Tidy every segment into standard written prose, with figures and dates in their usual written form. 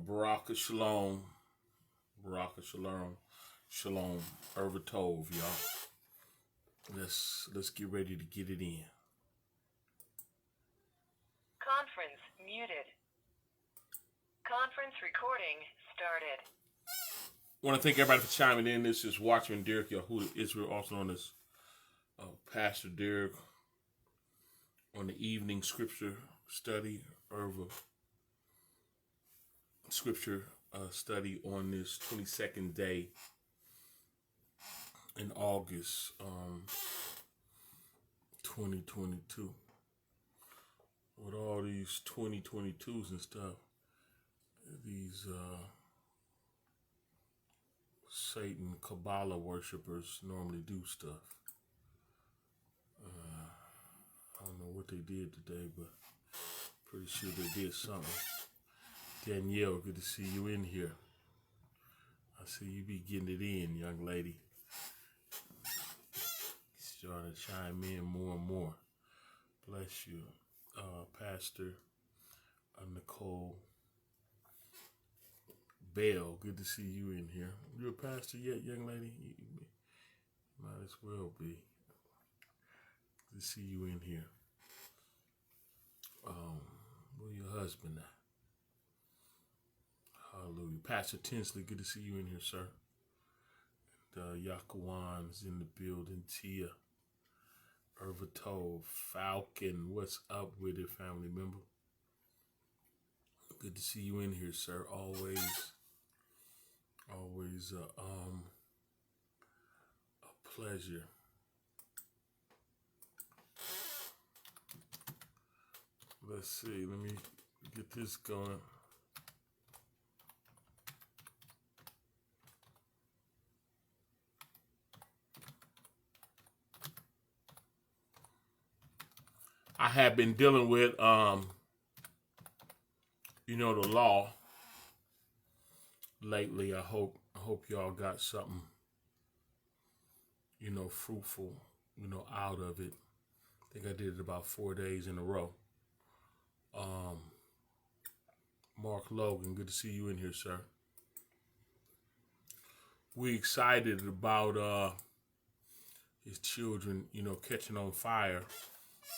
Baraka Shalom. Baraka Shalom. Shalom. Irva Tov, y'all. Let's get ready to get it in. Conference muted. Conference recording started. I want to thank everybody for chiming in. This is Watchman Derrick Yisrael, also known as Pastor Derrick, on the evening scripture study, Irva scripture study on this 22nd day in August 2022. With all these 2022s and stuff, these Satan Kabbalah worshipers normally do stuff. I don't know what they did today, but pretty sure they did something. Danielle, good to see you in here. I see you be getting it in, young lady. Starting to chime in more and more. Bless you. Pastor Nicole Bell, good to see you in here. You a pastor yet, young lady? You might as well be. Good to see you in here. Where your husband at? Hallelujah. Pastor Tinsley, good to see you in here, sir. And Yakuan's in the building. Tia, Irva Tov, Falcon, what's up with it, family member? Good to see you in here, sir. Always a pleasure. Let's see, let me get this going. I have been dealing with, the law lately. I hope y'all got something, fruitful, out of it. I think I did it about 4 days in a row. Mark Logan, good to see you in here, sir. We excited about his children, catching on fire,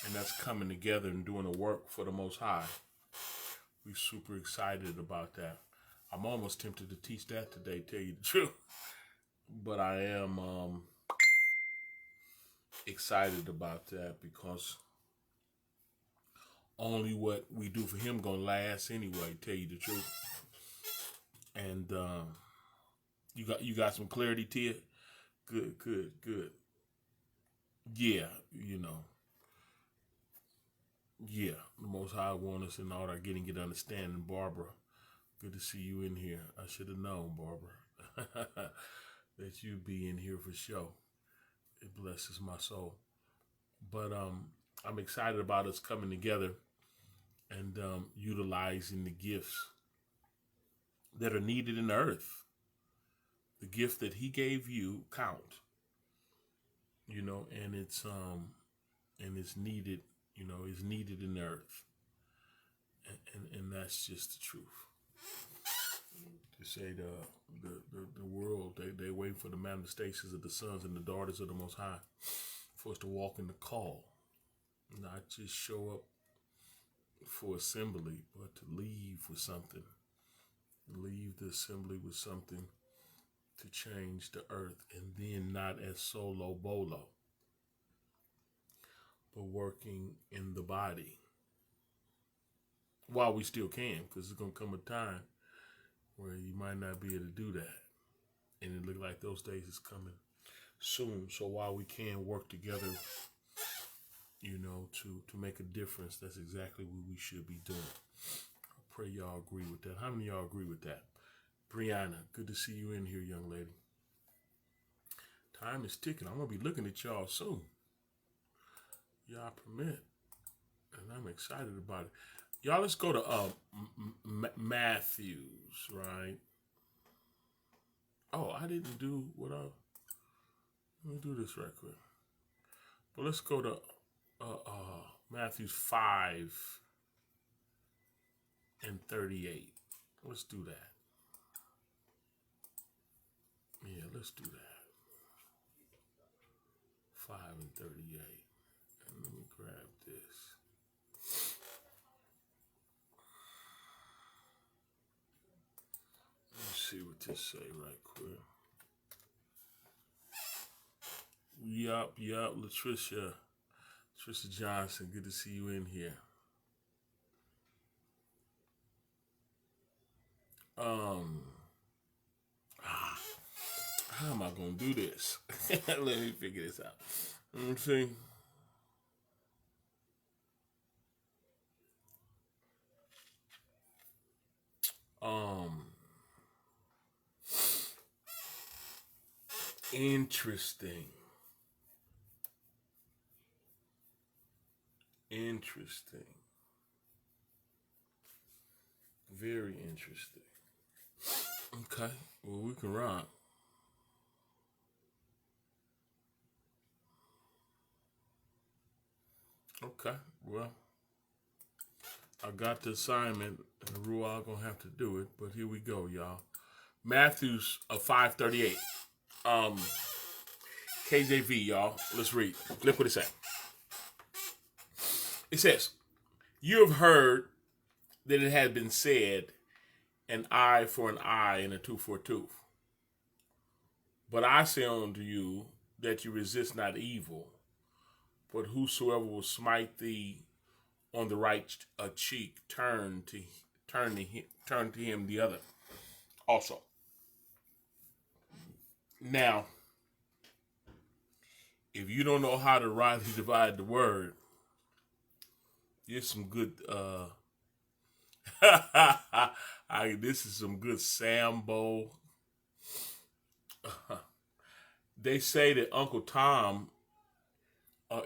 and that's coming together and doing the work for the Most High. We're super excited about that. I'm almost tempted to teach that today, tell you the truth. But I am excited about that because only what we do for him gonna last anyway, tell you the truth. And you got some clarity, Tia? Good. Yeah, Yeah, the Most High want us in all our getting good understanding. Barbara, good to see you in here. I should have known, Barbara, that you'd be in here for sure. It blesses my soul. But I'm excited about us coming together and utilizing the gifts that are needed in the earth. The gift that he gave you count, and it's needed. Is needed in the earth. And that's just the truth. To say the world, they wait for the manifestations of the sons and the daughters of the Most High for us to walk in the call. Not just show up for assembly, but to leave with something. Leave the assembly with something to change the earth, and then not as solo bolo, but working in the body while we still can, because there's going to come a time where you might not be able to do that. And it looks like those days is coming soon. So while we can work together, to make a difference, that's exactly what we should be doing. I pray y'all agree with that. How many of y'all agree with that? Brianna, good to see you in here, young lady. Time is ticking. I'm going to be looking at y'all soon. Y'all permit. And I'm excited about it. Y'all, let's go to Matthews, right? Oh, I didn't do what I... Let me do this right quick. But let's go to Matthews 5 and 38. Let's do that. Yeah, let's do that. 5 and 38. And let me grab this. Let's see what this say right quick. Yup, Latricia Johnson, good to see you in here. How am I gonna do this? Let me figure this out. Let me see. Interesting. Very interesting. Okay, well, we can rock. Okay, well, I got the assignment, and Rual gonna have to do it, but here we go, y'all. Matthew's 5:38. KJV, y'all. Let's read. Look what it says. It says, "You have heard that it had been said, an eye for an eye and a tooth for a tooth. But I say unto you that you resist not evil, but whosoever will smite thee on the right cheek, turn to him the other also." Now, if you don't know how to rightly divide the word, here's some good. This is some good Sambo. They say that Uncle Tom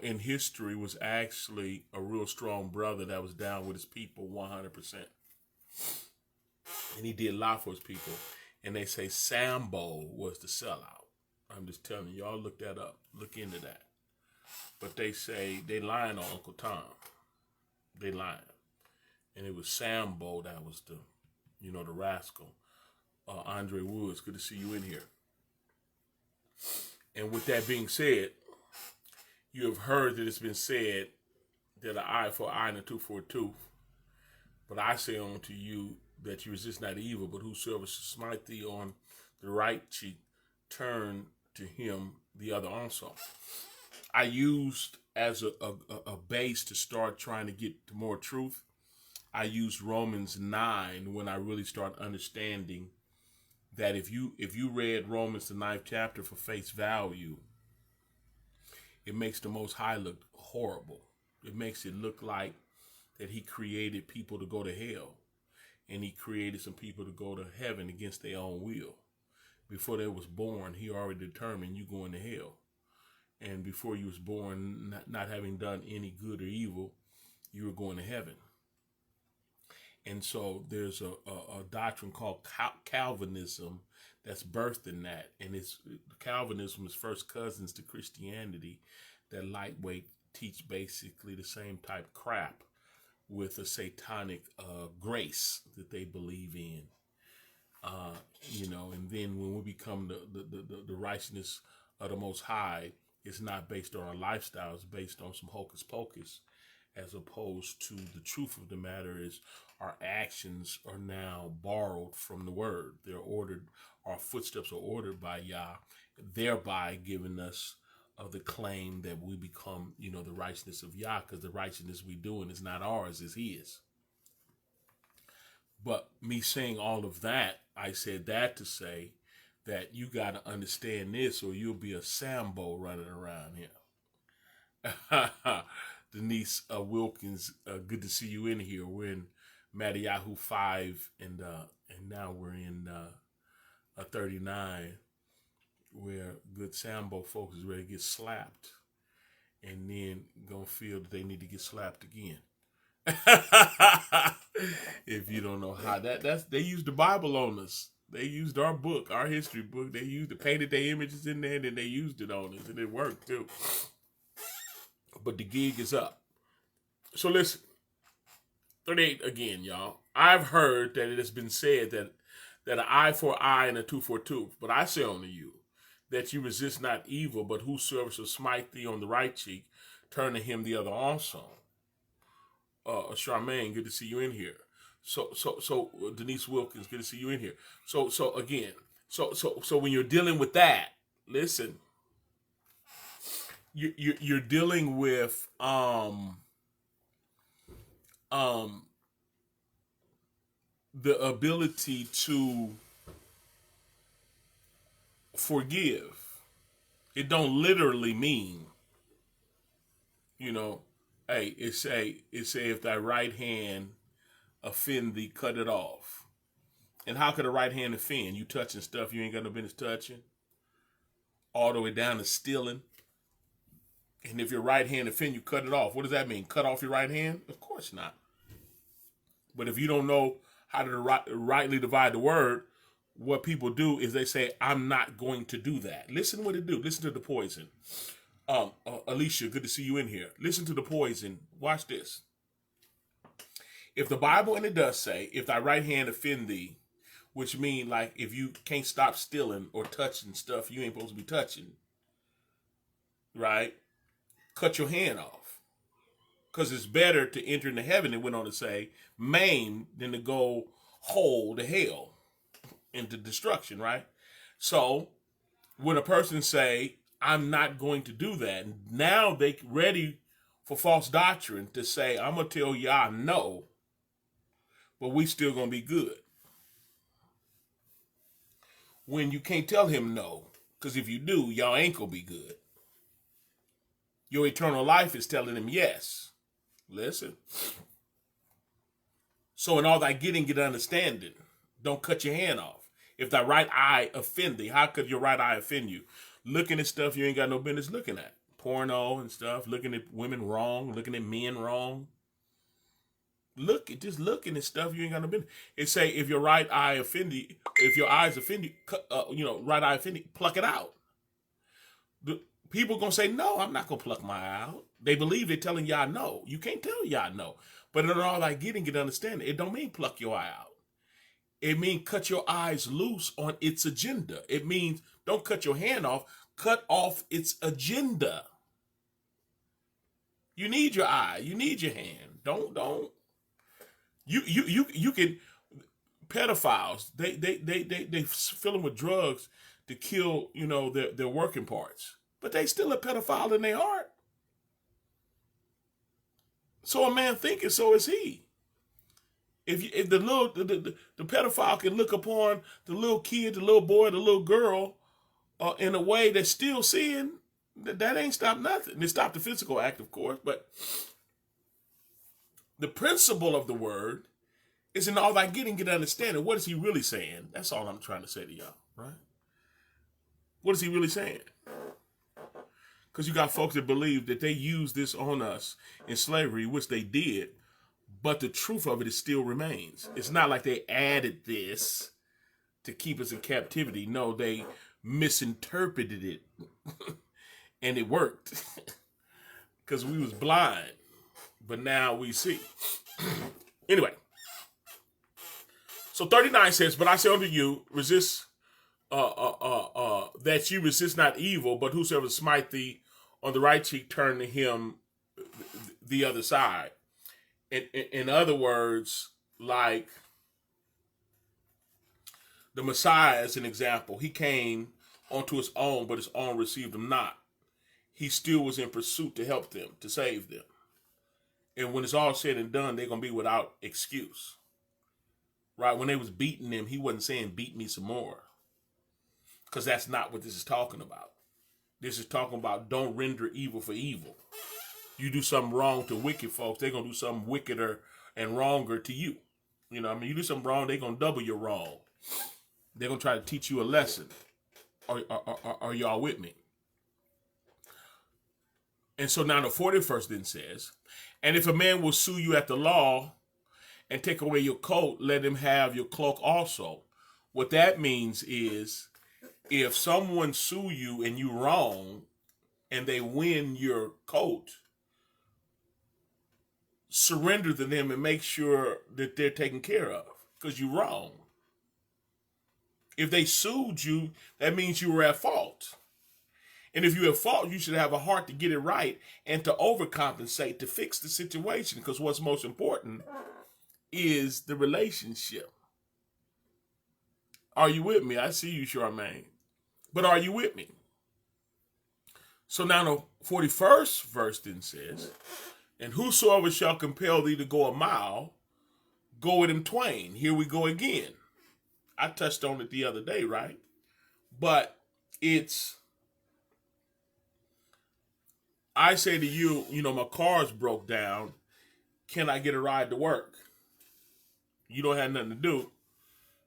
in history was actually a real strong brother that was down with his people 100%. And he did a lot for his people. And they say Sambo was the sellout. I'm just telling you, y'all look that up. Look into that. But they say they lying on Uncle Tom. They lying. And it was Sambo that was the rascal. Andre Woods, good to see you in here. And with that being said, you have heard that it's been said that an eye for an eye and a tooth for a tooth. But I say unto you that you resist not evil, but whosoever shall smite thee on the right cheek, turn to him the other also. I used as a base to start trying to get to more truth. I used Romans 9 when I really start understanding that if you read Romans the 9th chapter for face value, it makes the Most High look horrible. It makes it look like that he created people to go to hell, and he created some people to go to heaven against their own will. Before they was born, he already determined you going to hell. And before you was born, not having done any good or evil, you were going to heaven. And so there's a doctrine called Calvinism that's birthed in that. And Calvinism is first cousins to Christianity that lightweight teach basically the same type crap with a satanic grace that they believe in. And then when we become the righteousness of the Most High, it's not based on our lifestyle, it's based on some hocus pocus, as opposed to the truth of the matter is our actions are now borrowed from the word. They're ordered, our footsteps are ordered by Yah, thereby giving us the claim that we become, the righteousness of Yah, because the righteousness we doing is not ours, it's his. But me saying all of that, I said that to say that you got to understand this or you'll be a Sambo running around here. Denise Wilkins, good to see you in here. We're in Matthew 5, and now we're in 39, where good Sambo folks is ready to get slapped, and then gonna feel that they need to get slapped again. If you don't know how that's they used the Bible on us. They used our book, our history book. They painted their images in there, and then they used it on us, and it worked too. But the gig is up. So listen, 38 again, y'all. I've heard that it has been said that an eye for an eye and a tooth for a tooth. But I say unto you that you resist not evil, but whosoever shall smite thee on the right cheek, turn to him the other also. Charmaine, good to see you in here. So Denise Wilkins, good to see you in here. So again, so when you're dealing with that, listen, you're dealing with the ability to forgive. It don't literally mean, hey, it say if thy right hand offend thee, cut it off. And how could a right hand offend? You touching stuff you ain't got no business touching, all the way down to stealing. And if your right hand offend you, cut it off. What does that mean? Cut off your right hand? Of course not. But if you don't know how to rightly divide the word, what people do is they say, I'm not going to do that. Listen to what it do. Listen to the poison. Alicia, good to see you in here. Listen to the poison. Watch this. If the Bible, and it does say, if thy right hand offend thee, which mean like if you can't stop stealing or touching stuff you ain't supposed to be touching, right? Cut your hand off. Because it's better to enter into heaven, it went on to say, maimed than to go whole to hell, into destruction, right? So when a person say, I'm not going to do that, now they ready for false doctrine to say, I'm going to tell y'all no, but we still going to be good. When you can't tell him no, because if you do, y'all ain't going to be good. Your eternal life is telling him yes. Listen. So in all thy getting, get understanding. Don't cut your hand off. If thy right eye offend thee, how could your right eye offend you? Looking at stuff you ain't got no business looking at. Porno and stuff. Looking at women wrong. Looking at men wrong. Just looking at stuff you ain't got no business. It say if your right eye offend you, if your eyes offend you, right eye offend you, pluck it out. The people gonna say, no, I'm not gonna pluck my eye out. They believe they're telling y'all no. You can't tell y'all no. But in all thy getting, get understanding. It don't mean pluck your eye out. It means cut your eyes loose on its agenda. It means don't cut your hand off, cut off its agenda. You need your eye, you need your hand. Don't. You can, pedophiles, they fill them with drugs to kill, their working parts. But they still a pedophile in their heart. So a man thinketh, so is he. If the pedophile can look upon the little kid, the little boy, the little girl, in a way that's still sin, that ain't stopped nothing. It stopped the physical act, of course, but the principle of the word is in all thy getting, get understanding. What is he really saying? That's all I'm trying to say to y'all, right? What is he really saying? Because you got folks that believe that they used this on us in slavery, which they did, but the truth of it still remains. It's not like they added this to keep us in captivity. No, they misinterpreted it, and it worked because we was blind, but now we see. Anyway, so 39 says, but I say unto you, resist, that you resist not evil, but whosoever smite thee on the right cheek, turn to him the other side. In other words, like the Messiah as an example, he came onto his own, but his own received him not. He still was in pursuit to help them, to save them. And when it's all said and done, they're going to be without excuse. Right? When they was beating them, he wasn't saying, beat me some more. Because that's not what this is talking about. This is talking about don't render evil for evil. You do something wrong to wicked folks, they're going to do something wickeder and wronger to you. You do something wrong, they're going to double your wrong. They're going to try to teach you a lesson. Are y'all with me? And so now the 41st then says, and if a man will sue you at the law and take away your coat, let him have your cloak also. What that means is, if someone sue you and you wrong and they win your coat, surrender to them and make sure that they're taken care of, because you're wrong. If they sued you, that means you were at fault. And if you're at fault, you should have a heart to get it right and to overcompensate to fix the situation, because what's most important is the relationship. Are you with me? I see you, Charmaine. But are you with me? So now the 41st verse then says, and whosoever shall compel thee to go a mile, go with him twain. Here we go again. I touched on it the other day, right? But it's, I say to you, my car's broke down. Can I get a ride to work? You don't have nothing to do.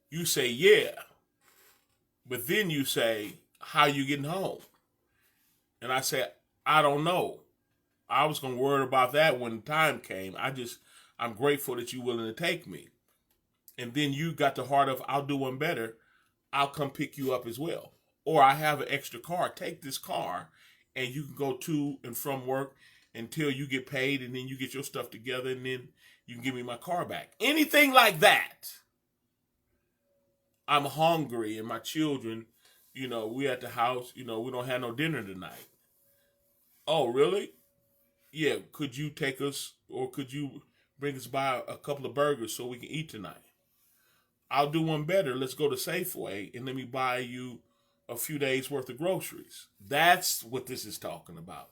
You say, yeah. But then you say, how you getting home? And I say, I don't know. I was going to worry about that when the time came. I'm grateful that you're willing to take me. And then you got the heart of, I'll do one better. I'll come pick you up as well. Or I have an extra car. Take this car and you can go to and from work until you get paid, and then you get your stuff together, and then you can give me my car back. Anything like that. I'm hungry and my children, we at the house, we don't have no dinner tonight. Oh, really? Yeah, could you take us, or could you bring us by a couple of burgers so we can eat tonight? I'll do one better. Let's go to Safeway and let me buy you a few days worth of groceries. That's what this is talking about.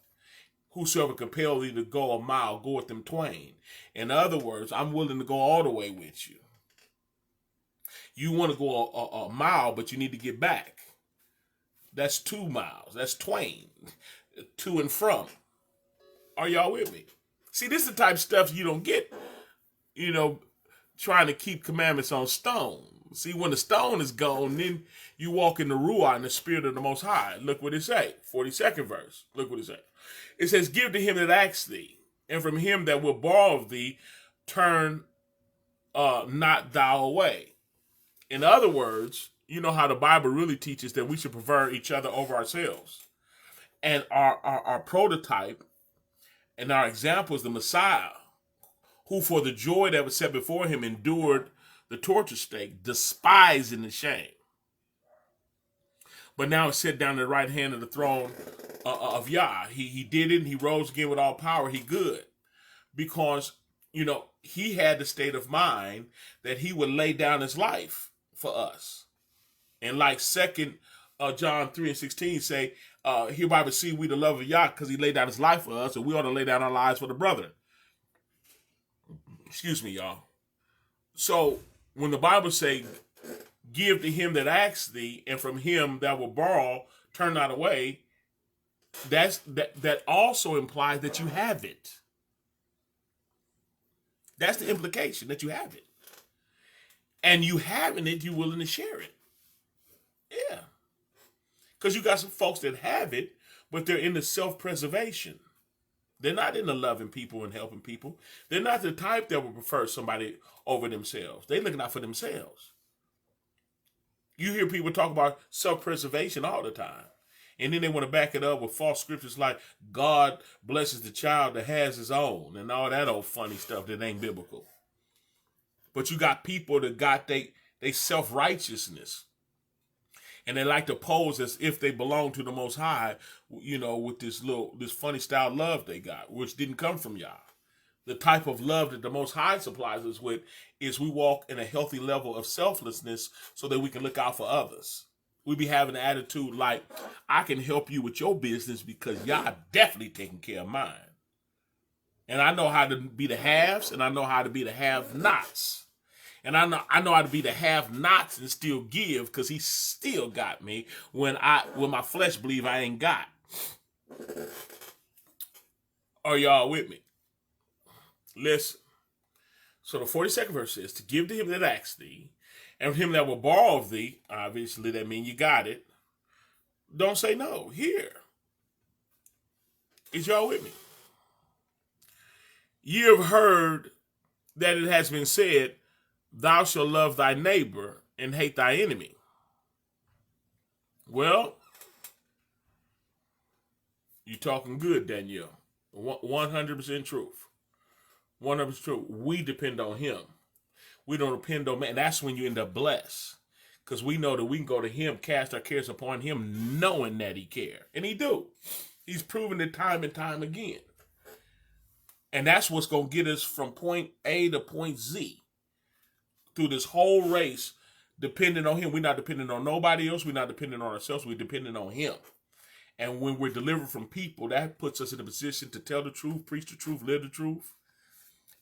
Whosoever compel thee to go a mile, go with them twain. In other words, I'm willing to go all the way with you. You want to go a mile, but you need to get back. That's 2 miles. That's twain. To and from. Are y'all with me? See, this is the type of stuff you don't get, trying to keep commandments on stone. See, when the stone is gone, then you walk in the Ruah, in the spirit of the Most High. Look what it say. 42nd verse. Look what it say. It says, give to him that asks thee, and from him that will borrow of thee, turn not thou away. In other words, you know how the Bible really teaches that we should prefer each other over ourselves. And our prototype and our example is the Messiah, who for the joy that was set before him endured the torture stake, despising the shame. But now he's set down at the right hand of the throne of Yah. He did it, and he rose again with all power. He good. Because, he had the state of mind that he would lay down his life for us. And like 2 John 3:16 say, hereby receive we the love of Yah, because he laid down his life for us, and we ought to lay down our lives for the brethren. Excuse me, y'all. So when the Bible say, give to him that asks thee, and from him that will borrow, turn not away, that also implies that you have it. That's the implication, that you have it. And you having it, you're willing to share it. Yeah. Because you got some folks that have it, but they're into self-preservation. They're not into loving people and helping people. They're not the type that would prefer somebody over themselves. They're looking out for themselves. You hear people talk about self-preservation all the time. And then they want to back it up with false scriptures like God blesses the child that has his own and all that old funny stuff that ain't biblical. But you got people that got they self-righteousness. And they like to pose as if they belong to the Most High, with this funny style love they got, which didn't come from Yah. The type of love that the Most High supplies us with is we walk in a healthy level of selflessness so that we can look out for others. We be having an attitude like, I can help you with your business because Yah definitely taking care of mine. And I know how to be the haves, and I know how to be the have-nots. And I know how to be the have-nots and still give, because he still got me when my flesh believe I ain't got. Are y'all with me? Listen. So the 42nd verse says, to give to him that asks thee, and him that will borrow of thee, obviously that means you got it. Don't say no. Here. Is y'all with me? You have heard that it has been said, thou shalt love thy neighbor and hate thy enemy. Well, you talking good, Danielle. 100% truth. 100% true. We depend on him. We don't depend on man. That's when you end up blessed. Because we know that we can go to him, cast our cares upon him, knowing that he cares. And he do. He's proven it time and time again. And that's what's going to get us from point A to point Z. Through this whole race, depending on him. We're not dependent on nobody else. We're not dependent on ourselves. We're dependent on him. And when we're delivered from people, that puts us in a position to tell the truth, preach the truth, live the truth.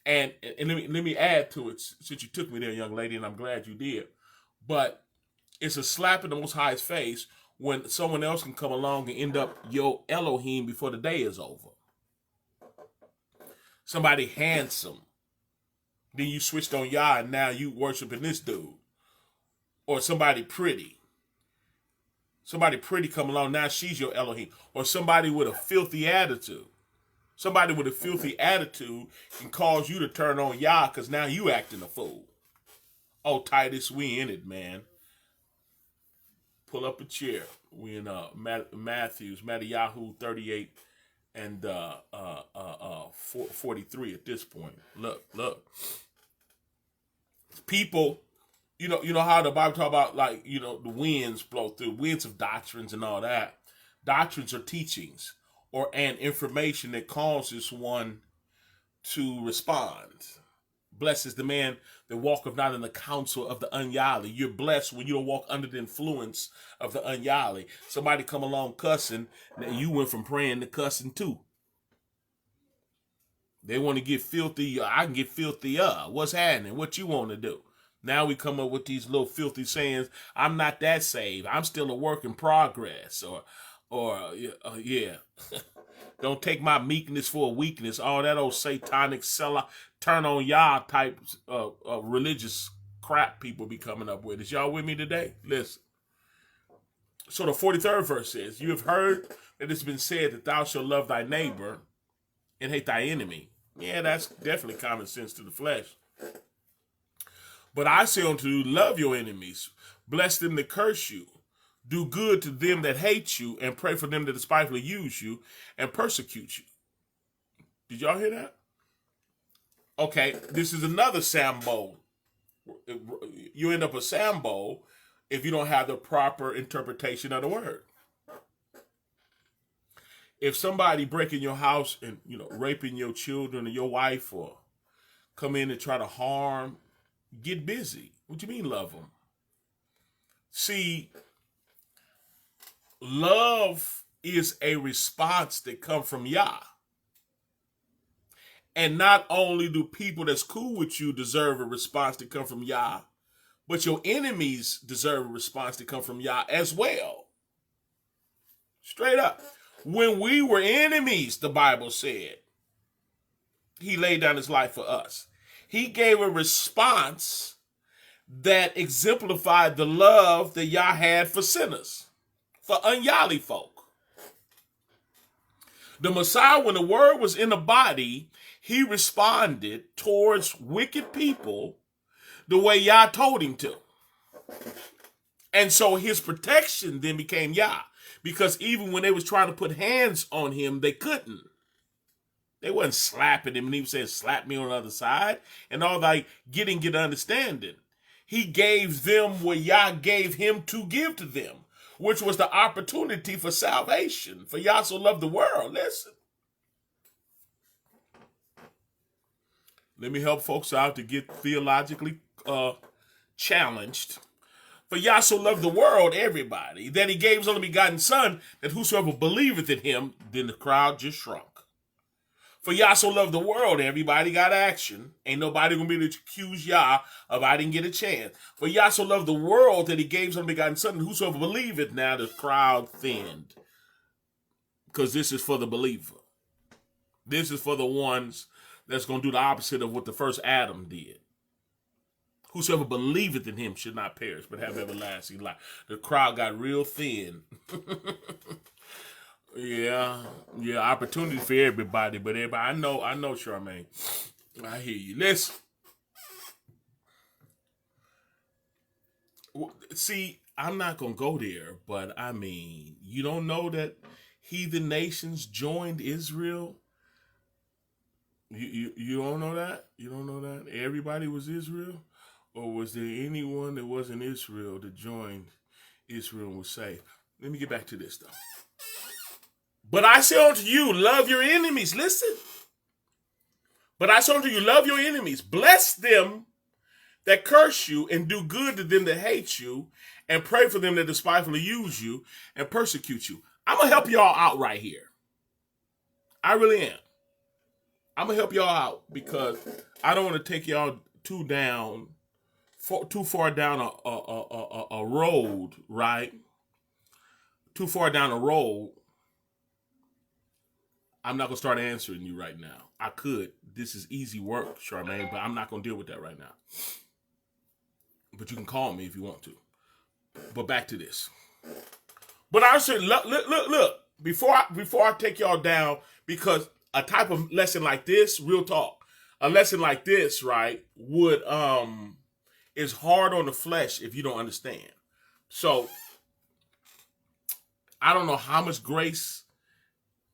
And let me add to it, since you took me there, young lady, and I'm glad you did. But it's a slap in the Most High's face when someone else can come along and end up your Elohim before the day is over. Somebody handsome. Then you switched on Yah and now you worshiping this dude. Or somebody pretty. Somebody pretty come along, now she's your Elohim. Or somebody with a filthy attitude. Somebody with a filthy attitude can cause you to turn on Yah because now you acting a fool. Oh, Titus, we in it, man. Pull up a chair. We in Matthew 38 and 43 at this point. Look. People, you know how the Bible talk about, like, the winds blow through, winds of doctrines and all that. Doctrines are teachings or an information that causes one to respond. Blessed is the man that walketh not in the counsel of the ungodly. You're blessed when you don't walk under the influence of the ungodly. Somebody come along cussing, and you went from praying to cussing too. They want to get filthy. I can get filthier. What's happening? What you want to do? Now we come up with these little filthy sayings. I'm not that saved. I'm still a work in progress. Or yeah. Don't take my meekness for a weakness. All that old satanic seller, turn on Yah type religious crap people be coming up with. Is y'all with me today? Listen. So the 43rd verse says, you have heard that it's been said that thou shalt love thy neighbor and hate thy enemy. Yeah, that's definitely common sense to the flesh. But I say unto you, love your enemies, bless them that curse you, do good to them that hate you, and pray for them that despitefully use you and persecute you. Did y'all hear that? Okay, this is another Sambo. You end up a Sambo if you don't have the proper interpretation of the word. If somebody break in your house and, raping your children or your wife, or come in and try to harm, get busy. What you mean love them? See, love is a response that comes from Yah. And not only do people that's cool with you deserve a response to come from Yah, but your enemies deserve a response to come from Yah as well. Straight up. When we were enemies, the Bible said, he laid down his life for us. He gave a response that exemplified the love that Yah had for sinners, for ungodly folk. The Messiah, when the word was in the body, he responded towards wicked people the way Yah told him to. And so his protection then became Yah. Because even when they was trying to put hands on him, they couldn't. They wasn't slapping him and he was saying, slap me on the other side. And all like get understanding. He gave them what Yah gave him to give to them, which was the opportunity for salvation. For Yah so loved the world. Listen. Let me help folks out to get theologically challenged. For Yah so loved the world, everybody, that he gave his only begotten son, that whosoever believeth in him, then the crowd just shrunk. For Yah so loved the world, everybody got action. Ain't nobody gonna be able to accuse Yah of I didn't get a chance. For Yah so loved the world that he gave his only begotten son, and whosoever believeth, now the crowd thinned. Because this is for the believer. This is for the ones that's gonna do the opposite of what the first Adam did. Whosoever believeth in him should not perish, but have everlasting life. The crowd got real thin. Yeah, opportunity for everybody, but everybody, I know, Charmaine. I hear you. Listen. See, I'm not going to go there, but I mean, you don't know that heathen nations joined Israel You don't know that? You don't know that? Everybody was Israel? Or was there anyone that wasn't Israel that joined Israel and was saved? Let me get back to this, though. But I say unto you, love your enemies. Listen. But I say unto you, love your enemies. Bless them that curse you, and do good to them that hate you, and pray for them that despitefully use you and persecute you. I'm going to help y'all out right here. I really am. I'm going to help y'all out because I don't want to take y'all too far down a road, right? Too far down a road. I'm not going to start answering you right now. I could. This is easy work, Charmaine, but I'm not going to deal with that right now. But you can call me if you want to. But back to this. But I said, look. Before I take y'all down, because a type of lesson like this, real talk, a lesson like this, right, would is hard on the flesh if you don't understand. So I don't know how much grace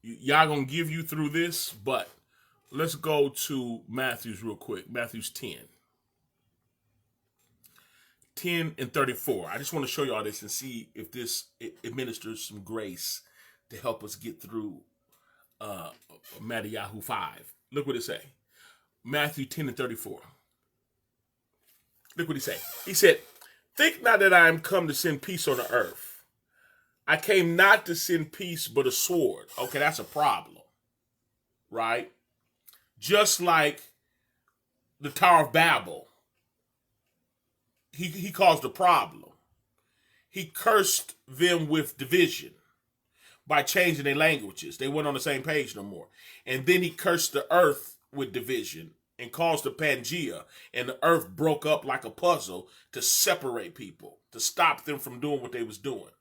y'all gonna give you through this, but let's go to Matthew's real quick. Matthew's 10 and 34. I just want to show y'all this and see if this administers some grace to help us get through Matthew 5. Look what it say. Matthew 10 and 34. Look what he say. He said, think not that I am come to send peace on the earth. I came not to send peace, but a sword. Okay, that's a problem. Right? Just like the Tower of Babel. He caused a problem. He cursed them with division by changing their languages. They weren't on the same page no more. And then he cursed the earth with division and caused a Pangea. And the earth broke up like a puzzle to separate people, to stop them from doing what they was doing.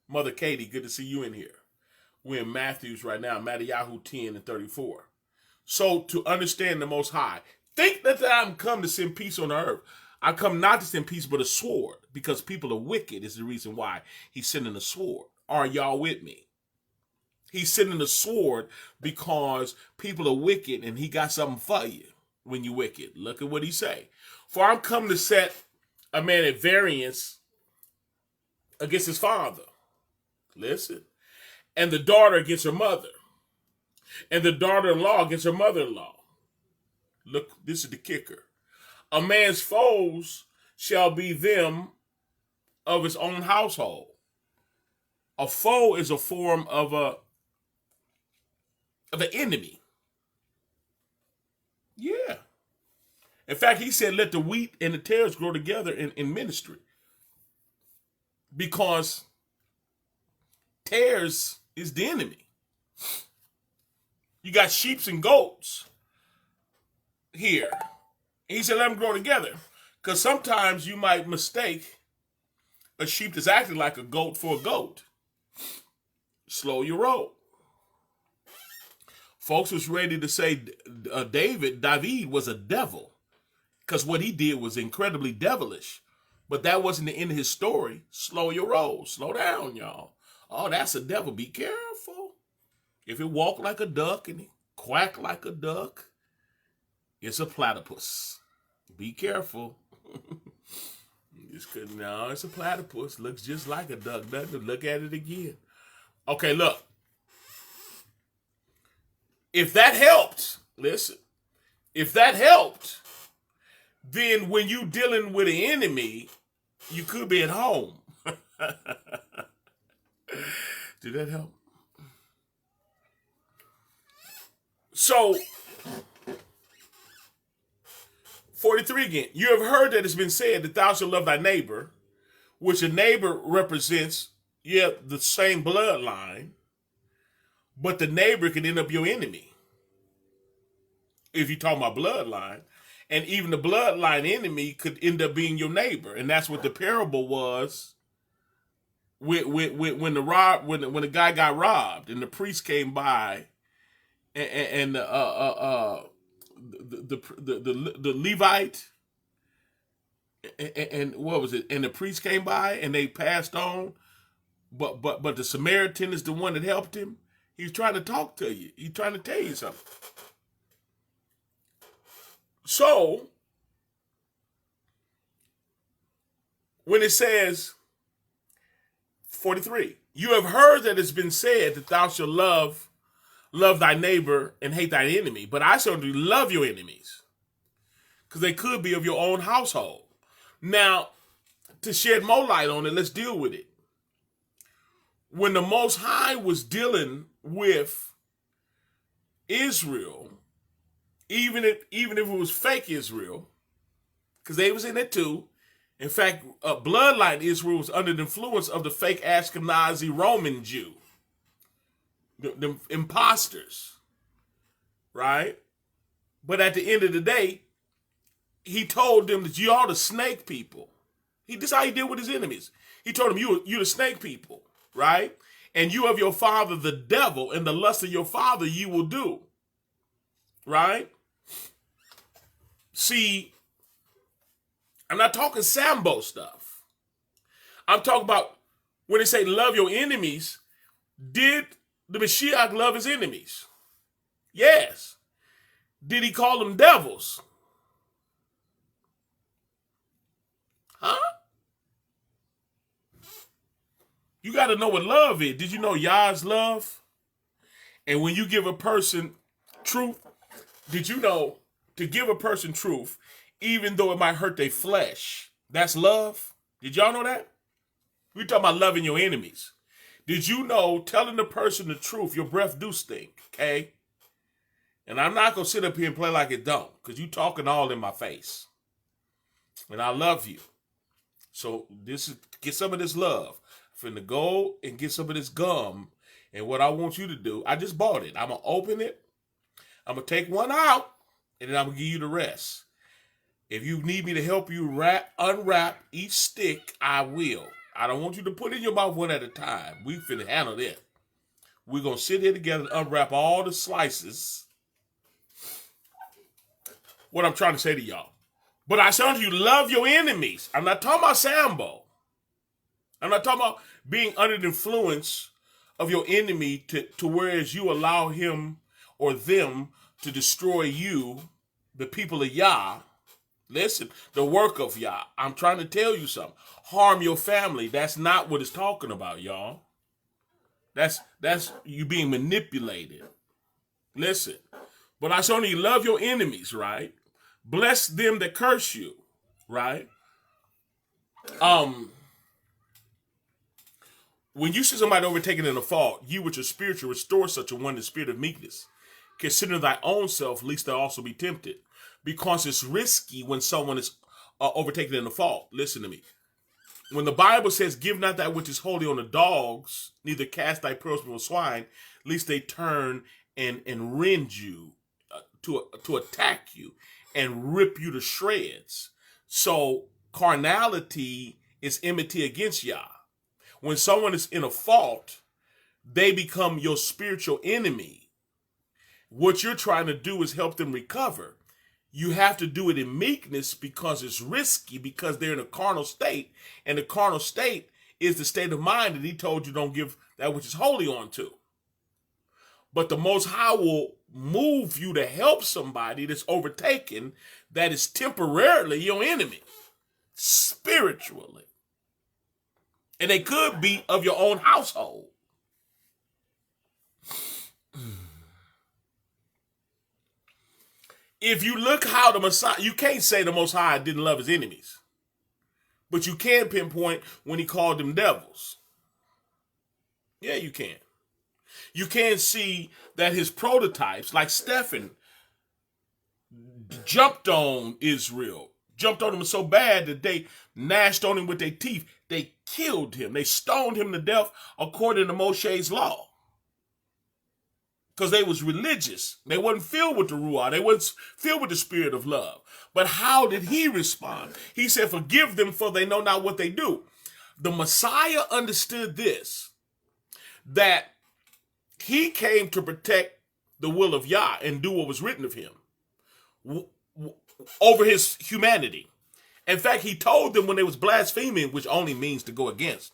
Mother Katie, good to see you in here. We're in Matthew's right now, Matthew 10 and 34. So to understand the Most High, think that I'm come to send peace on the earth. I come not to send peace, but a sword, because people are wicked is the reason why he's sending a sword. Are y'all with me? He's sending a sword because people are wicked and he got something for you when you're wicked. Look at what he say. For I'm come to set a man at variance against his father. Listen. And the daughter against her mother. And the daughter-in-law against her mother-in-law. Look, this is the kicker. A man's foes shall be them of his own household. A foe is a form of an enemy. Yeah. In fact, he said, let the wheat and the tares grow together in ministry. Because tares is the enemy. You got sheep and goats here. He said, let them grow together. Because sometimes you might mistake a sheep that's acting like a goat for a goat. Slow your roll. Folks was ready to say David was a devil. Because what he did was incredibly devilish. But that wasn't the end of his story. Slow your roll. Slow down, y'all. Oh, that's a devil. Be careful. If it walk like a duck and it quack like a duck, it's a platypus. Be careful. No, it's a platypus. Looks just like a duck, doesn't it? Look at it again. Okay, look. If that helped, listen. If that helped, then when you dealing with an enemy, you could be at home. Did that help? So, 43 again. You have heard that it's been said that thou shalt love thy neighbor, which a neighbor represents, the same bloodline, but the neighbor can end up your enemy. If you're talking about bloodline. And even the bloodline enemy could end up being your neighbor. And that's what the parable was when the guy got robbed and the priest came by and the Levite and what was it? And the priest came by and they passed on. But the Samaritan is the one that helped him. He's trying to talk to you. He's trying to tell you something. So, when it says, 43, you have heard that it's been said that thou shalt love thy neighbor and hate thy enemy. But I say unto you, love your enemies, because they could be of your own household. Now, to shed more light on it, let's deal with it. When the Most High was dealing with Israel, even if it was fake Israel, because they was in it too. In fact, bloodline Israel was under the influence of the fake Ashkenazi Roman Jew, the imposters, right? But at the end of the day, he told them that you are the snake people. This is how he dealt with his enemies. He told them, you're the snake people, right? And you of your father the devil, and the lust of your father you will do, right? See, I'm not talking Sambo stuff. I'm talking about when they say love your enemies, did the Mashiach love his enemies? Yes. Did he call them devils? Huh? You got to know what love is. Did you know Yah's love? And when you give a person truth, did you know to give a person truth, even though it might hurt their flesh, that's love? Did y'all know that? We're talking about loving your enemies. Did you know telling the person the truth, your breath do stink, okay? And I'm not going to sit up here and play like it don't, because you talking all in my face. And I love you. So get some of this love. I'm finna go and get some of this gum. And what I want you to do, I just bought it. I'm going to open it. I'm going to take one out, and then I'm going to give you the rest. If you need me to help you unwrap each stick, I will. I don't want you to put it in your mouth one at a time. We finna handle that. We're going to sit here together and unwrap all the slices. What I'm trying to say to y'all. But I say unto you, love your enemies. I'm not talking about Sambo. I'm not talking about being under the influence of your enemy to whereas you allow him or them to destroy you, the people of Yah. Listen, the work of Yah. I'm trying to tell you something. Harm your family. That's not what it's talking about, y'all. That's you being manipulated. Listen, but I say unto you, love your enemies, right? Bless them that curse you, right? When you see somebody overtaken in a fault, you which are spiritual restore such a one in the spirit of meekness. Consider thy own self, lest thou also be tempted. Because it's risky when someone is overtaken in a fault. Listen to me. When the Bible says, give not that which is holy on the dogs, neither cast thy pearls before swine, lest they turn and rend you, to attack you and rip you to shreds. So carnality is enmity against Yah. When someone is in a fault, they become your spiritual enemy. What you're trying to do is help them recover. You have to do it in meekness because it's risky, because they're in a carnal state. And the carnal state is the state of mind that he told you don't give that which is holy onto. But the Most High will move you to help somebody that's overtaken that is temporarily your enemy, spiritually. And they could be of your own household. If you look how the Messiah, you can't say the Most High didn't love his enemies. But you can pinpoint when he called them devils. Yeah, you can. You can see that his prototypes, like Stephen, jumped on Israel. Jumped on him so bad that they gnashed on him with their teeth. They killed him. They stoned him to death according to Moshe's law. Because they was religious. They wasn't filled with the Ruah. They wasn't filled with the spirit of love. But how did he respond? He said, forgive them for they know not what they do. The Messiah understood this, that he came to protect the will of Yah and do what was written of him over his humanity. In fact, he told them when they was blaspheming, which only means to go against.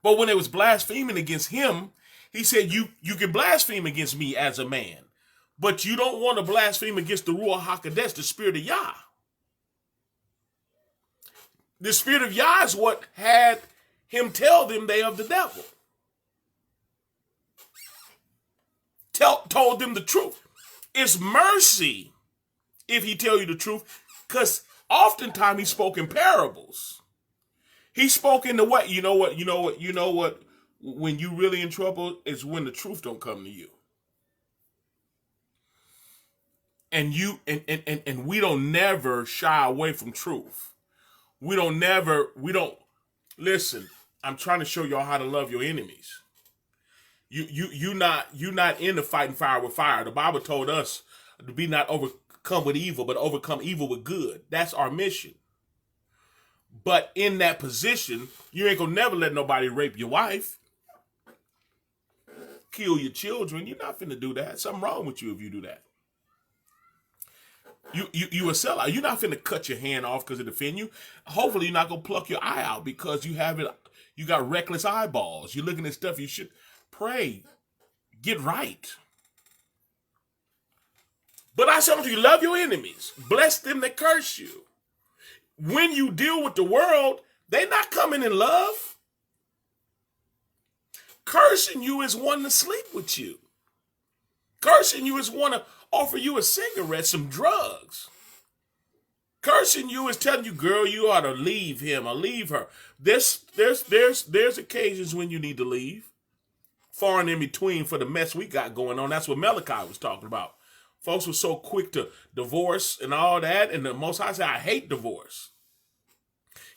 But when they was blaspheming against him, he said, you can blaspheme against me as a man, But you don't want to blaspheme against the Ruach HaKodesh, the Spirit of Yah. The Spirit of Yah is what had him tell them they of the devil. Told them the truth. It's mercy if he tell you the truth, because oftentimes he spoke in parables. He spoke in the way, you know what, when you really in trouble is when the truth don't come to you. And we don't never shy away from truth. We don't listen, I'm trying to show y'all how to love your enemies. You not in the fighting fire with fire. The Bible told us to be not overcome with evil, but overcome evil with good. That's our mission. But in that position, you ain't gonna never let nobody rape your wife, kill your children. You're not finna do that. Something wrong with you if you do that. You a sellout. You're not finna cut your hand off because it offend you. Hopefully you're not gonna pluck your eye out because you got reckless eyeballs. You're looking at stuff you should pray. Get right. But I say to you, love your enemies. Bless them that curse you. When you deal with the world, they not coming in love. Cursing you is wanting to sleep with you. Cursing you is want to offer you a cigarette, some drugs. Cursing you is telling you, girl, you ought to leave him or leave her. There's occasions when you need to leave. Far and in between for the mess we got going on. That's what Malachi was talking about. Folks were so quick to divorce and all that. And the Most High said, I hate divorce.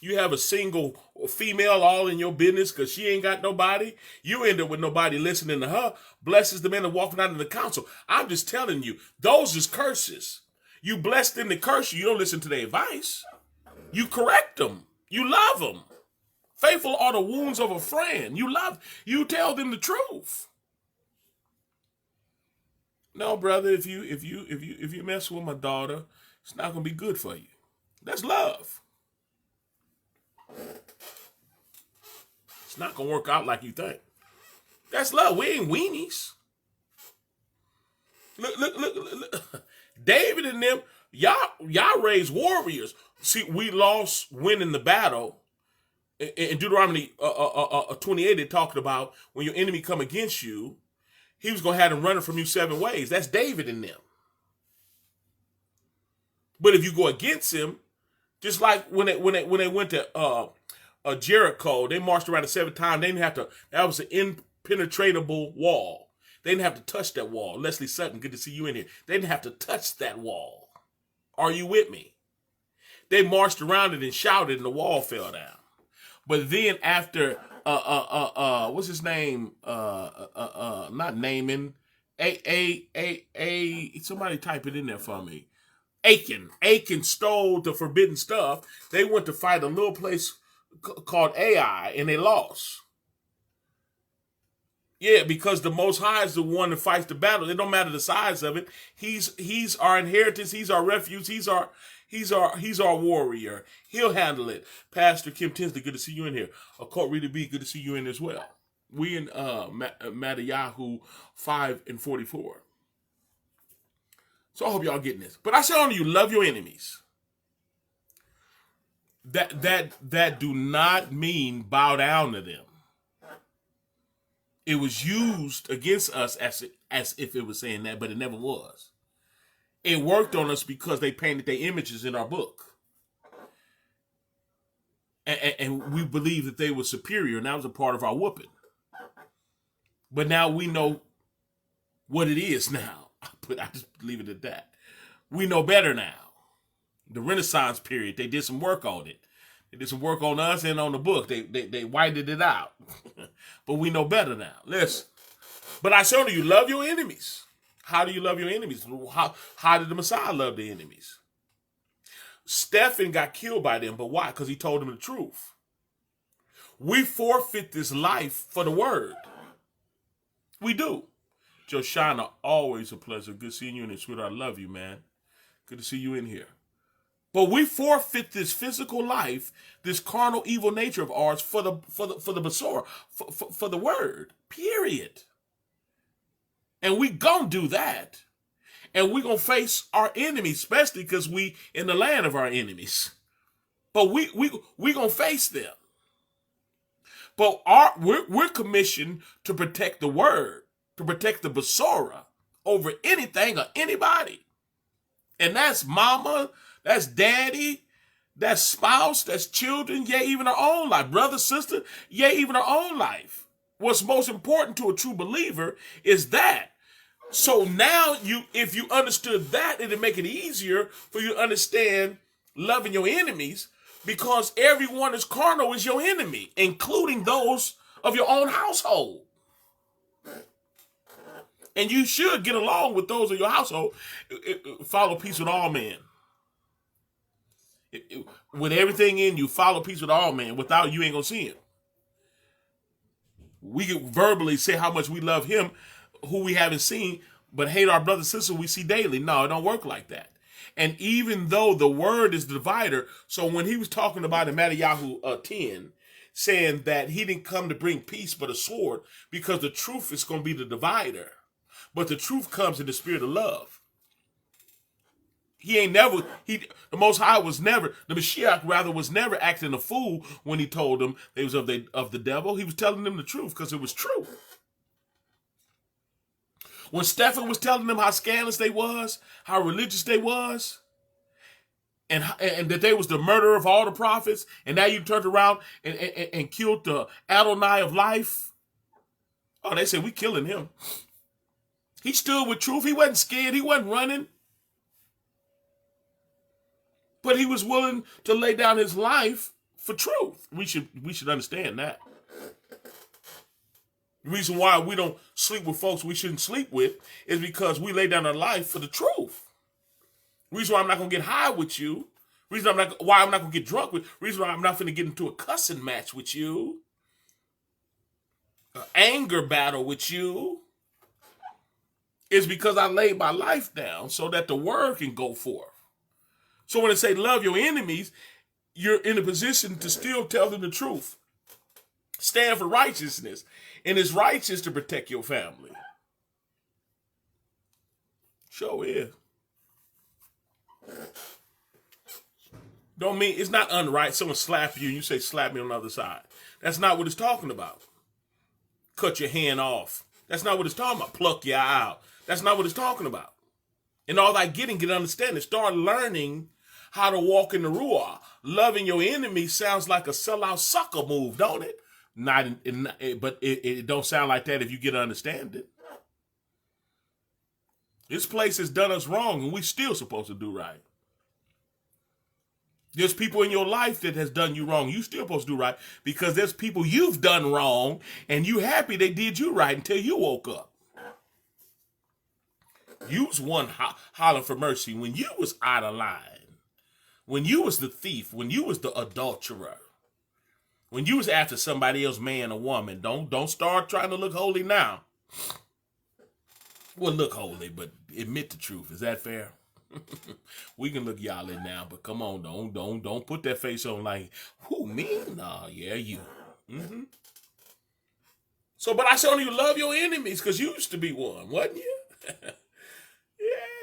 You have a single female all in your business because she ain't got nobody. You end up with nobody listening to her. Blesses the men that walking out of the council. I'm just telling you, those is curses. You bless them to curse you. You don't listen to their advice. You correct them. You love them. Faithful are the wounds of a friend. You tell them the truth. No, brother, if you mess with my daughter, it's not gonna be good for you. That's love. It's not gonna work out like you think. That's love. We ain't weenies. Look. David and them, y'all raised warriors. See, we lost winning the battle. In Deuteronomy 28, it talked about when your enemy come against you, he was going to have them running from you 7 ways. That's David and them. But if you go against him, just like when they went to Jericho, they marched around it 7 times. They didn't have to. That was an impenetrable wall. They didn't have to touch that wall. Leslie Sutton, good to see you in here. They didn't have to touch that wall. Are you with me? They marched around it and shouted, and the wall fell down. But then after, what's his name? Not Naaman. Somebody type it in there for me. Achan stole the forbidden stuff. They went to fight a little place called Ai, and they lost. Yeah, because the Most High is the one that fights the battle. It don't matter the size of it. He's our inheritance. He's our refuge. He's our warrior. He'll handle it. Pastor Kim Tinsley, good to see you in here. Court Reader B, good to see you in as well. We in Matthew 5:44. So I hope y'all getting this. But I say unto you, love your enemies. That do not mean bow down to them. It was used against us as if it was saying that, but it never was. It worked on us because they painted their images in our book. And we believed that they were superior, and that was a part of our whooping. But now we know what it is now. I just leave it at that. We know better now. The Renaissance period, they did some work on it. They did some work on us and on the book. They whited it out. But we know better now. Listen. But I show you, love your enemies. How do you love your enemies? How did the Messiah love the enemies? Stephen got killed by them, but why? Because he told them the truth. We forfeit this life for the word. We do. Joshana, always a pleasure. Good seeing you in here, sweetheart. I love you, man. Good to see you in here. But we forfeit this physical life, this carnal evil nature of ours for the Besorah, for the word. Period. And we gonna do that. And we're going to face our enemies, especially because we in the land of our enemies. But we going to face them. But we're commissioned to protect the word, to protect the Basora over anything or anybody. And that's mama, that's daddy, that's spouse, that's children, yeah, even our own life. Brother, sister, yeah, even our own life. What's most important to a true believer is that. So now if you understood that, it'd make it easier for you to understand loving your enemies, because everyone is carnal is your enemy, including those of your own household. And you should get along with those of your household. Follow peace with all men. With everything in you, follow peace with all men. Without you ain't going to see it. We can verbally say how much we love him, who we haven't seen, but hate our brother and sister we see daily. No, it don't work like that. And even though the word is the divider, so when he was talking about in Matthew 10, saying that he didn't come to bring peace but a sword, because the truth is going to be the divider. But the truth comes in the spirit of love. The Most High was never, the Mashiach rather was never acting a fool when he told them they was of the devil. He was telling them the truth because it was true. When Stephen was telling them how scandalous they was, how religious they was, and that they was the murderer of all the prophets, and now you turned around and killed the Adonai of life. Oh, they said, we killing him. He stood with truth. He wasn't scared. He wasn't running. But he was willing to lay down his life for truth. We should understand that. The reason why we don't sleep with folks we shouldn't sleep with is because we lay down our life for the truth. The reason why I'm not going to get high with you, the reason why I'm not going to get drunk with, the reason why I'm not going to get into a cussing match with you, an anger battle with you, is because I laid my life down so that the word can go forth. So when they say love your enemies, you're in a position to still tell them the truth. Stand for righteousness. And it's righteous to protect your family. Sure is. Don't mean, it's not unright. Someone slap you and you say, slap me on the other side. That's not what it's talking about. Cut your hand off. That's not what it's talking about. Pluck your eye out. That's not what it's talking about. And all that get understanding. Start learning how to walk in the Ruah. Loving your enemy sounds like a sellout sucker move, don't it? But it don't sound like that if you get to understand it. This place has done us wrong, and we still supposed to do right. There's people in your life that has done you wrong. You still supposed to do right, because there's people you've done wrong, and you happy they did you right until you woke up. You was one hollering for mercy when you was out of line, when you was the thief, when you was the adulterer. When you was after somebody else, man or woman, don't start trying to look holy now. Well, look holy, but admit the truth. Is that fair? We can look y'all in now, but come on, don't put that face on like, who, me? Nah, yeah, you. Mm-hmm. So, but I said only you love your enemies because you used to be one, wasn't you?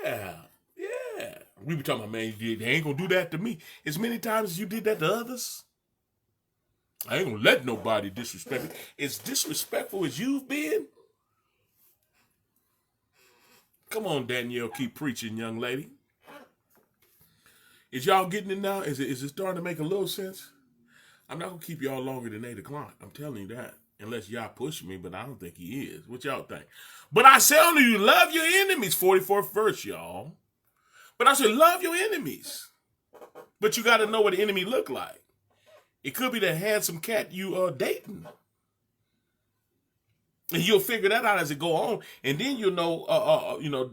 Yeah. We were talking about, man, they ain't gonna do that to me. As many times as you did that to others, I ain't gonna let nobody disrespect me. As disrespectful as you've been. Come on, Danielle, keep preaching, young lady. Is y'all getting it now? Is it starting to make a little sense? I'm not gonna keep y'all longer than 8 o'clock. I'm telling you that. Unless y'all push me, but I don't think he is. What y'all think? But I say unto you, love your enemies. 44th verse, y'all. But I said, love your enemies. But you got to know what the enemy look like. It could be the handsome cat you are dating. And you'll figure that out as it go on. And then you'll know,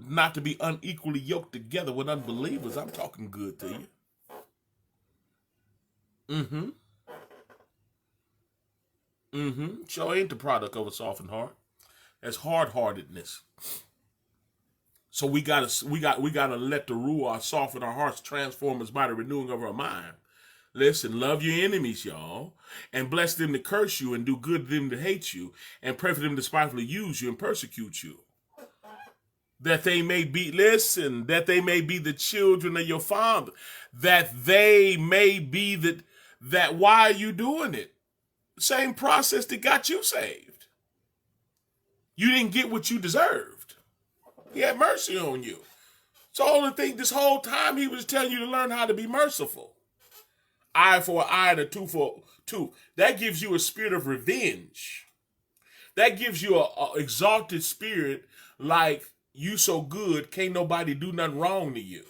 not to be unequally yoked together with unbelievers. I'm talking good to you. Sure ain't the product of a softened heart. That's hard-heartedness. So we gotta let the Ruach soften our hearts, transform us by the renewing of our mind. Listen, love your enemies, y'all, and bless them to curse you, and do good to them that hate you, and pray for them to spitefully use you and persecute you. that they may be, listen, that they may be the children of your Father, that they may be that why are you doing it? Same process that got you saved. You didn't get what you deserved. He had mercy on you. So the only thing this whole time he was telling you to learn how to be merciful. Eye for an eye and a tooth for a tooth. That gives you a spirit of revenge. That gives you a exalted spirit like you so good, can't nobody do nothing wrong to you.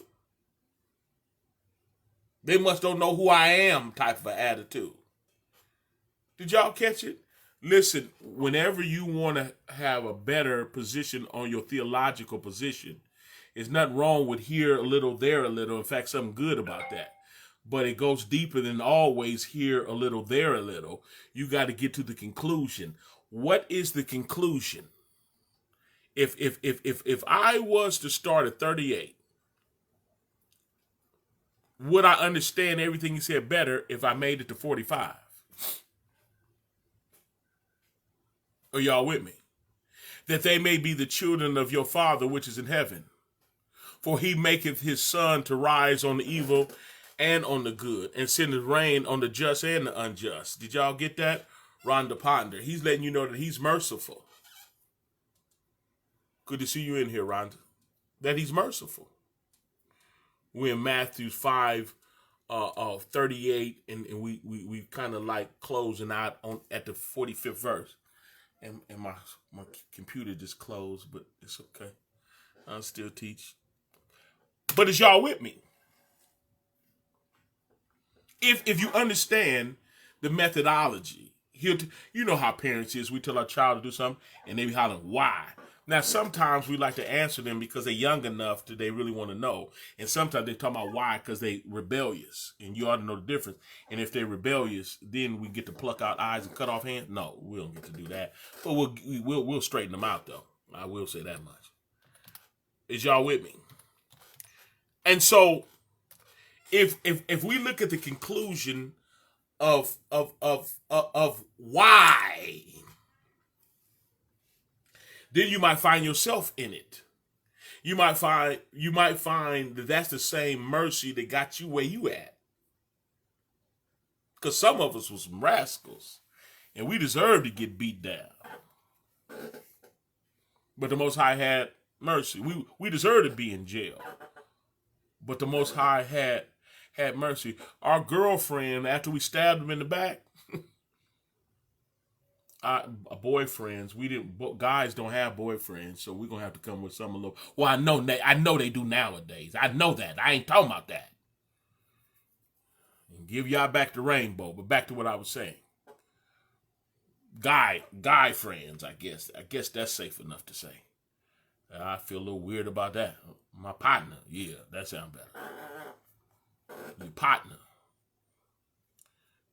They must don't know who I am type of an attitude. Did y'all catch it? Listen, whenever you want to have a better position on your theological position, there's nothing wrong with here a little, there a little. In fact, something good about that. But it goes deeper than always here a little, there a little. You got to get to the conclusion. What is the conclusion? If I was to start at 38, would I understand everything he said better if I made it to 45? Are y'all with me? That they may be the children of your Father which is in heaven. For he maketh his sun to rise on the evil and on the good, and sendeth rain on the just and the unjust. Did y'all get that? Rhonda Ponder. He's letting you know that he's merciful. Good to see you in here, Rhonda. That he's merciful. We're in Matthew 5, 38, and we kind of like closing out on at the 45th verse. And my computer just closed, but it's okay. I'll still teach. But is y'all with me? If you understand the methodology, you know how parents is. We tell our child to do something, and they be hollering, why? Now, sometimes we like to answer them because they're young enough that they really want to know. And sometimes they talk about why because they rebellious. And you ought to know the difference. And if they're rebellious, then we get to pluck out eyes and cut off hands. No, we don't get to do that. But we'll straighten them out, though. I will say that much. Is y'all with me? And so, if we look at the conclusion of why, then you might find yourself in it. You might find that that's the same mercy that got you where you at. Because some of us was some rascals, and we deserved to get beat down. But the Most High had mercy. We deserved to be in jail, but the Most High had mercy. Our girlfriend, after we stabbed him in the back, boyfriends. Guys don't have boyfriends, so we're gonna have to come with some a little. Well, I know they do nowadays. I know that. I ain't talking about that. And give y'all back the rainbow, but back to what I was saying. Guy friends. I guess that's safe enough to say. I feel a little weird about that. My partner. Yeah, that sounds better. Your partner.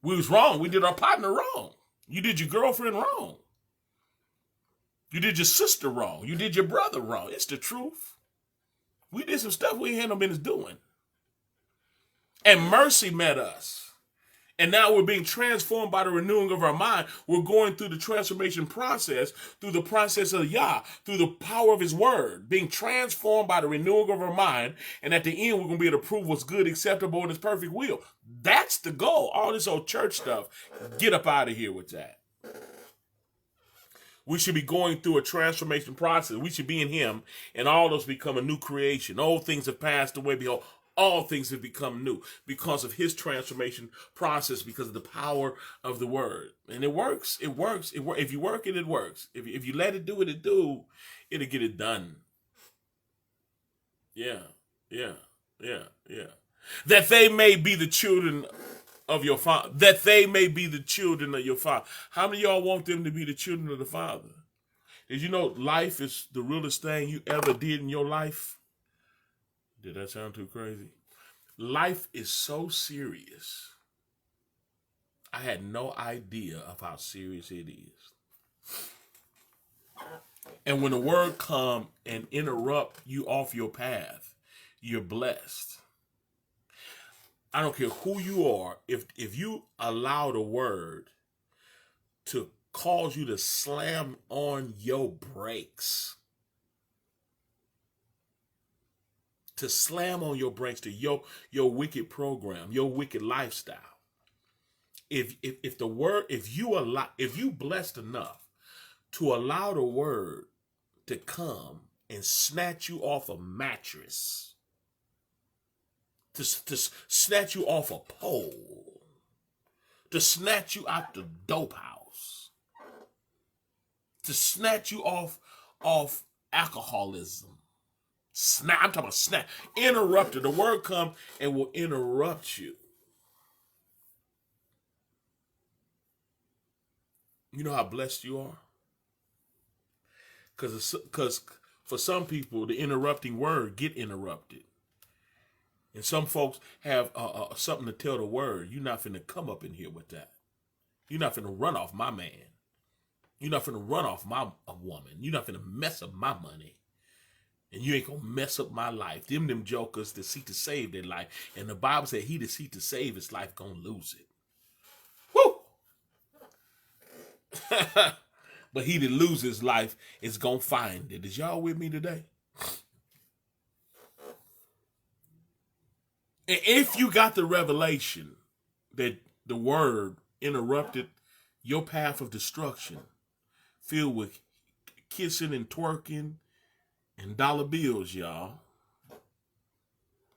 We was wrong. We did our partner wrong. You did your girlfriend wrong. You did your sister wrong. You did your brother wrong. It's the truth. We did some stuff we ain't had no business doing. And mercy met us. And now we're being transformed by the renewing of our mind. We're going through the transformation process, through the process of Yah, through the power of his word, being transformed by the renewing of our mind. And at the end, we're going to be able to prove what's good, acceptable, and his perfect will. That's the goal. All this old church stuff, get up out of here with that. We should be going through a transformation process. We should be in him, and all those become a new creation. Old things have passed away. Behold, all things have become new because of his transformation process, because of the power of the word. And it works. It works. If you work it, it works. If you let it do what it do, it'll get it done. Yeah. That they may be the children of your Father. That they may be the children of your Father. How many of y'all want them to be the children of the Father? Did you know life is the realest thing you ever did in your life? Did that sound too crazy? Life is so serious. I had no idea of how serious it is. And when the word come and interrupt you off your path, you're blessed. I don't care who you are. If you allow the word to cause you to slam on your brakes, to slam on your brakes to your wicked program, your wicked lifestyle. If you blessed enough to allow the word to come and snatch you off a mattress, to snatch you off a pole, to snatch you out the dope house, to snatch you off alcoholism. I'm talking about snap. Interrupted. The word come and will interrupt you. You know how blessed you are? Because for some people, the interrupting word get interrupted. And some folks have something to tell the word. You're not finna come up in here with that. You're not finna run off my man. You're not finna run off my woman. You're not finna mess up my money. And you ain't gonna mess up my life. Them jokers that seek to save their life. And the Bible said he that seek to save his life gonna lose it. Woo! But he that loses his life is gonna find it. Is y'all with me today? And if you got the revelation that the word interrupted your path of destruction, filled with kissing and twerking and dollar bills, y'all,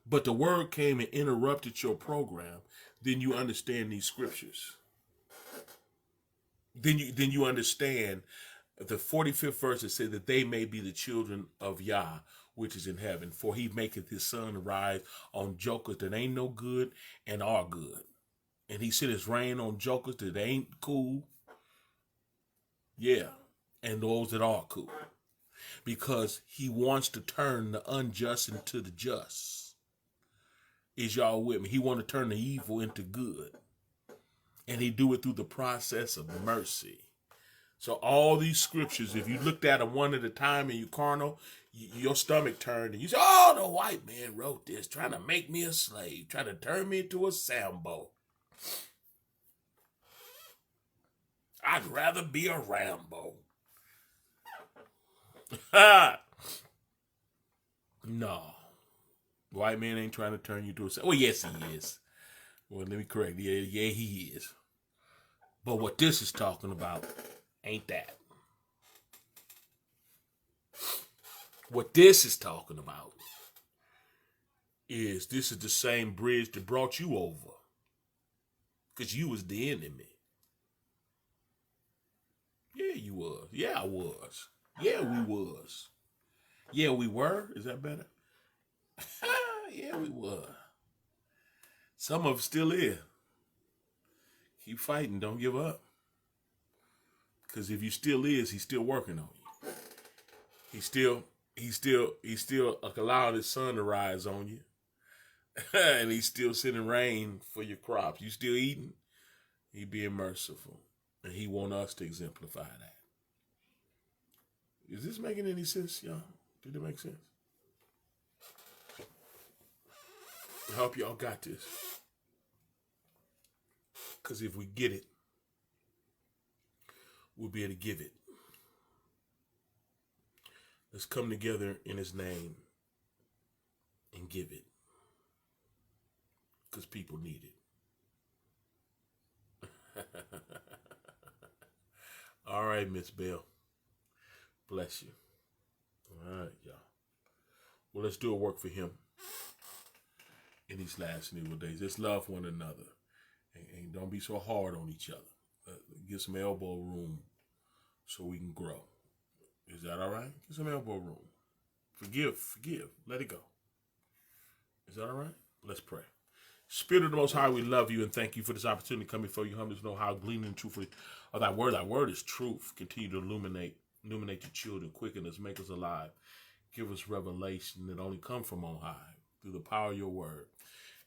but the word came and interrupted your program, then you understand these scriptures. Then you understand the 45th verse that said that they may be the children of Yah, which is in heaven. For he maketh his sun rise on jokers that ain't no good and are good. And he sent his rain on jokers that ain't cool. Yeah. And those that are cool. Because he wants to turn the unjust into the just. Is y'all with me? He want to turn the evil into good. And he do it through the process of mercy. So all these scriptures, if you looked at them one at a time and you carnal, your stomach turned and you say, oh, the white man wrote this, trying to make me a slave, trying to turn me into a Sambo. I'd rather be a Rambo. No. White man ain't trying to turn you to a Sambo. Well, yes, he is. Well, let me correct. Yeah, he is. But what this is talking about ain't that. What this is talking about is this is the same bridge that brought you over. Because you was the enemy. Yeah, you was. Yeah, I was. Yeah, we was. Yeah, we were. Is that better? Yeah, we were. Some of us still is. Keep fighting. Don't give up. Because if you still is, he's still working on you. He's still allowing his sun to rise on you. And he's still sending rain for your crops. You still eating? He being merciful. And he want us to exemplify that. Is this making any sense, y'all? Did it make sense? I hope y'all got this. Because if we get it, we'll be able to give it. Let's come together in his name and give it. Because people need it. All right, Miss Bell. Bless you. All right, y'all. Well, let's do a work for him in these last and evil days. Let's love one another. And don't be so hard on each other. Get some elbow room so we can grow. Is that all right? Get some elbow room. Forgive. Let it go. Is that all right? Let's pray. Spirit of the Most High, we love you and thank you for this opportunity to come before you. Humble to know how gleaning truthfully of thy word. Thy word is truth. Continue to illuminate your children, quicken us, make us alive. Give us revelation that only come from on high through the power of your word.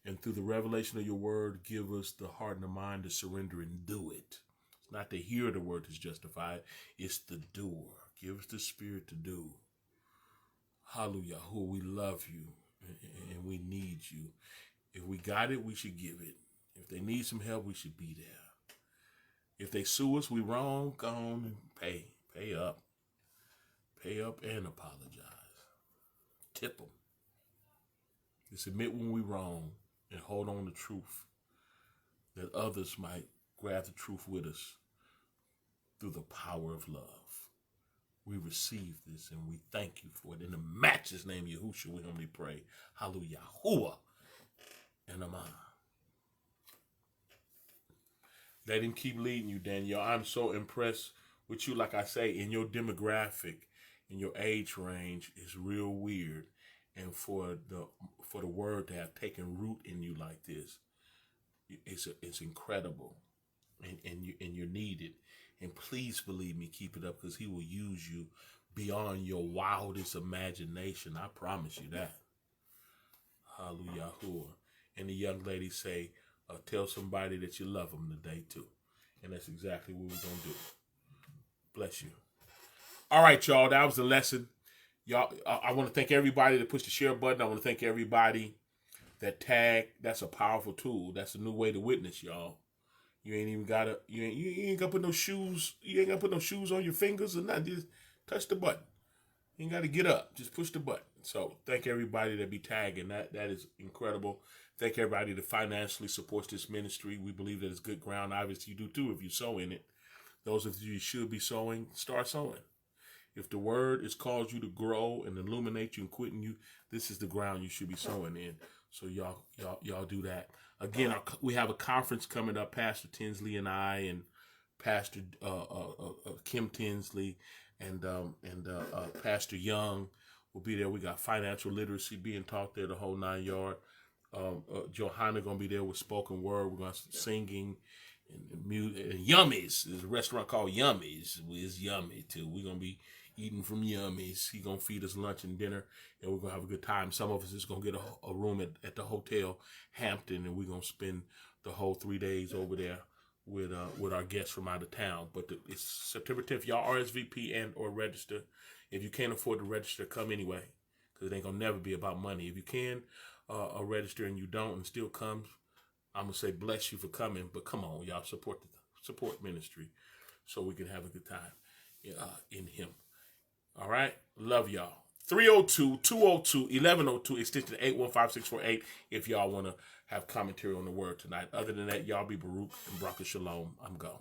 And through the revelation of your word, give us the heart and the mind to surrender and do it. It's not the hearer the word that's justified. It's the doer. Give us the spirit to do. Hallelujah. Who we love you and we need you. If we got it, we should give it. If they need some help, we should be there. If they sue us, we wrong, go on and pay. Pay up. Pay up and apologize. Tip them. Just admit when we wrong and hold on to truth, that others might grab the truth with us through the power of love. We receive this and we thank you for it. In the matchless name of Yahushua, we humbly pray. Hallelujah. Yahuwah and Amen. Let him keep leading you, Daniel. I'm so impressed with you. Like I say, in your demographic, in your age range, is real weird. And for the word to have taken root in you like this, it's incredible. And you're needed. And please believe me, keep it up, because he will use you beyond your wildest imagination. I promise you that. Hallelujah. And the young lady say, tell somebody that you love them today too. And that's exactly what we're going to do. Bless you. All right, y'all. That was the lesson. Y'all, I want to thank everybody that pushed the share button. I want to thank everybody that tagged. That's a powerful tool. That's a new way to witness, y'all. You ain't even gotta. You ain't gotta put no shoes. You ain't gotta put no shoes on your fingers or nothing. Just touch the button. You ain't gotta get up. Just push the button. So thank everybody that be tagging. That is incredible. Thank everybody that financially supports this ministry. We believe that it's good ground. Obviously, you do too if you sow in it. Those of you should be sowing, start sowing. If the word has caused you to grow and illuminate you and quitting you, this is the ground you should be sowing in. So y'all do that. Again, we have a conference coming up. Pastor Tinsley and I, and Pastor Kim Tinsley, and Pastor Young will be there. We got financial literacy being taught there, the whole 9 yard. Johanna gonna be there with spoken word. We're gonna singing and music. And Yummies, there's a restaurant called Yummies. It's yummy too. We're gonna be eating from Yummies. He's gonna feed us lunch and dinner, and we're gonna have a good time. Some of us is gonna get a room at the Hotel Hampton, and we're gonna spend the whole 3 days over there with our guests from out of town. But it's September 10th. Y'all RSVP and or register. If you can't afford to register, come anyway, because it ain't gonna never be about money. If you can register and you don't and still come, I'm gonna say bless you for coming. But come on, y'all, support ministry so we can have a good time in him. All right, love y'all. 302-202-1102 extension 815648 if y'all want to have commentary on the word tonight. Other than that, y'all be Baruch and Baruch Shalom. I'm gone.